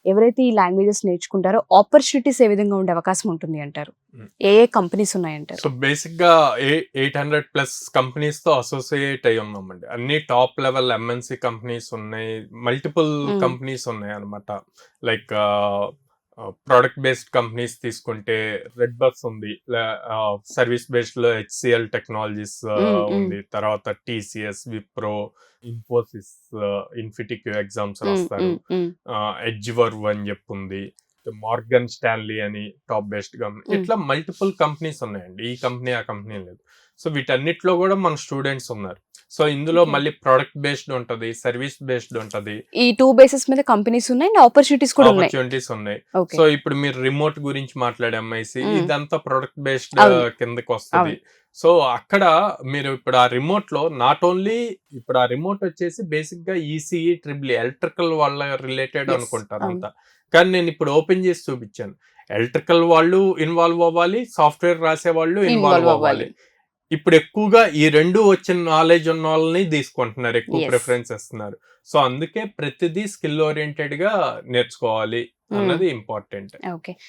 ఎవరైతే ఈ languages నేర్చుకుంటారో opportunities ఏ విధంగా ఉండే అవకాశం ఉంటుంది అంటారు? ఏ కంపెనీస్ ఉన్నాయంటారు? సో బేసిక్ గా 800+ కంపెనీస్ తో అసోసియేట్ అయి ఉన్నామండి. అన్ని టాప్ లెవెల్ ఎంఎన్సి కంపెనీస్ ఉన్నాయి, మల్టిపుల్ కంపెనీస్ ఉన్నాయి అనమాట. లైక్ ప్రోడక్ట్ బేస్డ్ కంపెనీస్ తీసుకుంటే రెడ్ బస్ ఉంది, సర్వీస్ బేస్డ్ లో HCL టెక్నాలజీస్ ఉంది, తర్వాత TCS, విప్రో, ఇన్ఫోసిస్, ఇన్ఫిటిక్ ఎగ్జామ్స్ రాస్తారు, ఎడ్జ్వర్వ్ అని చెప్పి ఉంది, మార్గన్ స్టాన్లీ అని టాప్ బేస్డ్ కంపెనీ. ఇట్లా మల్టిపుల్ కంపెనీస్ ఉన్నాయండి, ఈ కంపెనీ ఆ కంపెనీ లేదు. సో వీటన్నిటిలో కూడా మన స్టూడెంట్స్ ఉన్నారు. సో ఇందులో మళ్ళీ ప్రొడక్ట్ బేస్డ్ ఉంటది, సర్వీస్ బేస్డ్ ఉంటది. ఈ 2 బేసిస్ మీద కంపెనీస్ ఉన్నాయి, ఆపర్చునిటీస్ కూడా ఉన్నాయి. ఆపర్చునిటీస్ ఉన్నాయి. Okay. సో ఇప్పుడు మీరు రిమోట్ గురించి మాట్లాడే ఎంఐసి, ఇదంతా ప్రొడక్ట్ బేస్డ్ అవును. కిందకి వస్తుంది. సో అక్కడ మీరు ఇప్పుడు ఆ రిమోట్ లో నాట్ ఓన్లీ, ఇప్పుడు ఆ రిమోట్ వచ్చేసి బేసిక్ గా ఈసీఈ ట్రిపుల్ ఎలక్ట్రికల్ వాళ్ళ రిలేటెడ్ Yes, అనుకుంటారు అవును. అంతా. కానీ నేను ఇప్పుడు ఓపెన్ చేసి చూపించాను, ఎలక్ట్రికల్ వాళ్ళు ఇన్వాల్వ్ అవ్వాలి, సాఫ్ట్వేర్ రాసే వాళ్ళు ఇన్వాల్వ్ అవ్వాలి. ఇప్పుడు ఎక్కువగా ఈ రెండు వచ్చిన నాలెడ్జ్ ఉన్న వాళ్ళని తీసుకుంటున్నారు, ఎక్కువ Yes. ప్రిఫరెన్స్ ఇస్తున్నారు. సో అందుకే ప్రతిదీ స్కిల్ ఓరియంటెడ్ గా నేర్చుకోవాలి అన్నది ఇంపార్టెంట్. ఓకే.